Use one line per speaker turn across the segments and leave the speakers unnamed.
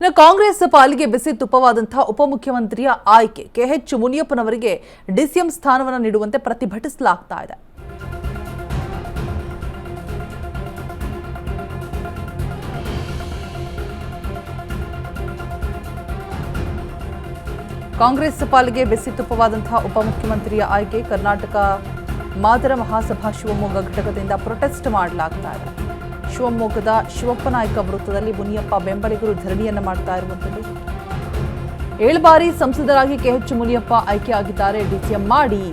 ಕಾಂಗ್ರೆಸ್ ಪಾಲಿಗೆ ಬಿಸಿ ತುಪ್ಪವಾದಂತಹ ಉಪಮುಖ್ಯಮಂತ್ರಿಯ ಆಯ್ಕೆ K H ಮುನಿಯಪ್ಪನವರಿಗೆ DCM ಸ್ಥಾನವನ್ನು ನೀಡುವಂತೆ ಪ್ರತಿಭಟಿಸಲಾಗ್ತಾ ಇದೆ. ಕಾಂಗ್ರೆಸ್ ಪಾಲಿಗೆ ಬಿಸಿ ತುಪ್ಪವಾದಂತಹ ಉಪಮುಖ್ಯಮಂತ್ರಿಯ ಆಯ್ಕೆ ಕರ್ನಾಟಕ ಮಾದರ ಮಹಾಸಭಾ ಶಿವಮೊಗ್ಗ ಘಟಕದಿಂದ ಪ್ರೊಟೆಸ್ಟ್ ಮಾಡಲಾಗ್ತಾ ಇದೆ. ಶಿವಮೊಗ್ಗದ ಶಿವಪ್ಪನಾಯಕ ವೃತ್ತದಲ್ಲಿ ಮುನಿಯಪ್ಪ ಬೆಂಬಲಿಗರು ಧರಣಿಯನ್ನ ಮಾಡ್ತಾ ಇರುವಂತದ್ದು. 7 ಬಾರಿ ಸಂಸದರಾಗಿ ಕೆಎಚ್ ಮುನಿಯಪ್ಪ ಆಯ್ಕೆಯಾಗಿದ್ದಾರೆ. ಡಿಸಿಎಂ ಮಾಡಿ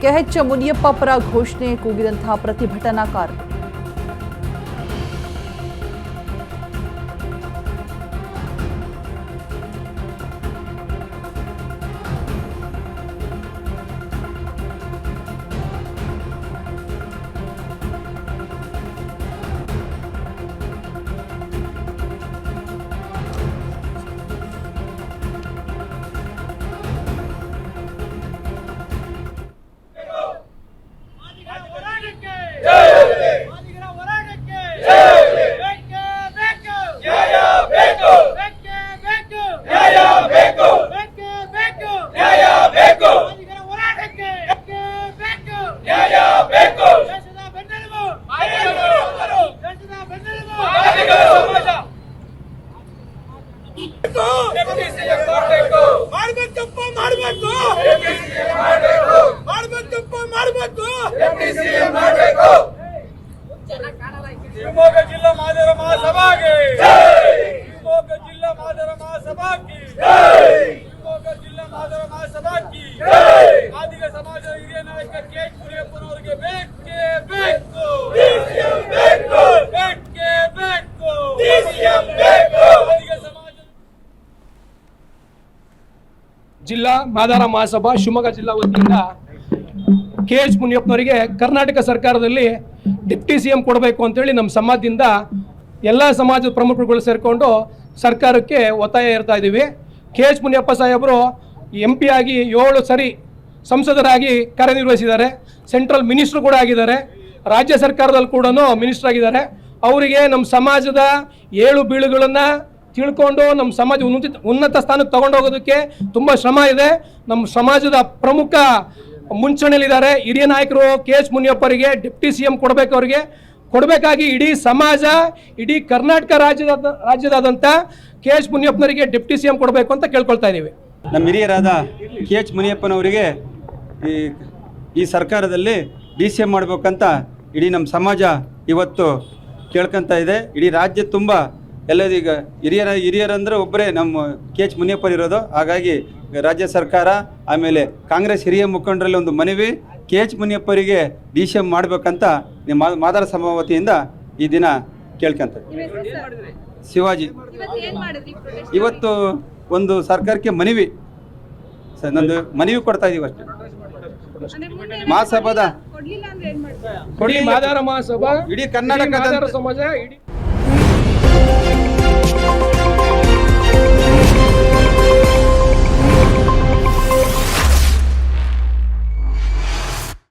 ಕೆಎಚ್ ಮುನಿಯಪ್ಪ ಪರ ಘೋಷಣೆ ಕೂಗಿದಂತಹ ಪ್ರತಿಭಟನಾಕಾರರು.
ಶಿವಮೊಗ್ಗ ಜಿಲ್ಲಾ ಮಾದರ ಮಹಾಸಭಾಗೆ ಶಿವಮೊಗ್ಗ ಜಿಲ್ಲಾ ಮಾದರ ಮಹಾಸಭಾಗೆ ಶಿವಮೊಗ್ಗ ಜಿಲ್ಲಾ ಮಾದರ ಮಹಾಸಭಾಗೆ ಆದಿಗ ಸಮಾಜದ ಹಿರಿಯ ನಾಯಕ ಕೆಎಚ್ ಮುನಿಯಪ್ಪನವರಿಗೆ ಬೇಕೇ ಬೇಕು ಬೇಕೇ ಬೇಕು ಆದಿಗ ಸಮಾಜ
ಜಿಲ್ಲಾ ಮಾದಾರ ಮಹಾಸಭಾ ಶಿವಮೊಗ್ಗ ಜಿಲ್ಲಾ ವತಿಯಿಂದ ಕೆಎಚ್ ಮುನಿಯಪ್ಪನವರಿಗೆ ಕರ್ನಾಟಕ ಸರ್ಕಾರದಲ್ಲಿ ಡಿಪ್ಟಿ ಸಿಎಂ ಕೊಡಬೇಕು ಅಂತೇಳಿ ನಮ್ಮ ಸಮಾಜದಿಂದ ಎಲ್ಲ ಸಮಾಜದ ಪ್ರಮುಖರುಗಳು ಸೇರಿಕೊಂಡು ಸರ್ಕಾರಕ್ಕೆ ಒತ್ತಾಯ ಇರ್ತಾ ಇದ್ದೀವಿ. ಕೆಎಚ್ ಮುನಿಯಪ್ಪ ಸಾಹೇಬರು MP ಆಗಿ 7 ಸರಿ ಸಂಸದರಾಗಿ ಕಾರ್ಯನಿರ್ವಹಿಸಿದ್ದಾರೆ. ಸೆಂಟ್ರಲ್ ಮಿನಿಸ್ಟರ್ ಕೂಡ ಆಗಿದ್ದಾರೆ. ರಾಜ್ಯ ಸರ್ಕಾರದಲ್ಲಿ ಕೂಡ ಮಿನಿಸ್ಟರ್ ಆಗಿದ್ದಾರೆ. ಅವರಿಗೆ ನಮ್ಮ ಸಮಾಜದ 7 ಬೀಳುಗಳನ್ನು ತಿಳ್ಕೊಂಡು ನಮ್ಮ ಸಮಾಜ ಉನ್ನತ ಸ್ಥಾನಕ್ಕೆ ತಗೊಂಡೋಗೋದಕ್ಕೆ ತುಂಬ ಶ್ರಮ ಇದೆ. ನಮ್ಮ ಸಮಾಜದ ಪ್ರಮುಖ ಮುಂಚೂಣಿಯಲ್ಲಿದ್ದಾರೆ. ಹಿರಿಯ ನಾಯಕರು ಕೆಎಚ್ ಮುನಿಯಪ್ಪರಿಗೆ ಡಿಪ್ಟಿ ಸಿಎಂ ಕೊಡಬೇಕಾಗಿ ಇಡೀ ಸಮಾಜ, ಇಡೀ ಕರ್ನಾಟಕ ರಾಜ್ಯದಾದಂಥ ಕೆಎಚ್ ಮುನಿಯಪ್ಪನವರಿಗೆ ಡಿಪ್ಟಿ ಸಿಎಂ ಕೊಡಬೇಕು ಅಂತ ಕೇಳ್ಕೊಳ್ತಾ ಇದ್ದೀವಿ.
ನಮ್ಮ ಹಿರಿಯರಾದ ಕೆಎಚ್ ಮುನಿಯಪ್ಪನವರಿಗೆ ಈ ಸರ್ಕಾರದಲ್ಲಿ DCM ಮಾಡಬೇಕಂತ ಇಡೀ ನಮ್ಮ ಸಮಾಜ ಇವತ್ತು ಕೇಳ್ಕೊತಾ ಇದೆ. ಇಡೀ ರಾಜ್ಯ ತುಂಬ ಎಲ್ಲದೀಗ ಹಿರಿಯರಂದ್ರೆ ಒಬ್ಬರೇ ನಮ್ಮ ಕೆಎಚ್ ಮುನಿಯಪ್ಪನಿರೋದು. ಹಾಗಾಗಿ ರಾಜ್ಯ ಸರ್ಕಾರ ಆಮೇಲೆ ಕಾಂಗ್ರೆಸ್ ಹಿರಿಯ ಮುಖಂಡರಲ್ಲಿ ಒಂದು ಮನವಿ, ಕೆಎಚ್ ಮುನಿಯಪ್ಪರಿಗೆ DCM ಮಾಡಬೇಕಂತ ನಿಮ್ಮ ಮಾದಾರ ಸಭಾ ವತಿಯಿಂದ ಈ ದಿನ ಕೇಳ್ಕೊಂತ ಶಿವಾಜಿ. ಇವತ್ತು ಒಂದು ಸರ್ಕಾರಕ್ಕೆ ಮನವಿ, ನಂದು ಮನವಿ ಕೊಡ್ತಾ ಇದೀವಿ ಅಷ್ಟೇ. ಮಹಾಸಭಾದ
ಮಾದಾರ ಮಹಾಸಭಾ
ಇಡೀ ಕರ್ನಾಟಕದ
ಸಮಾಜ ಇಡೀ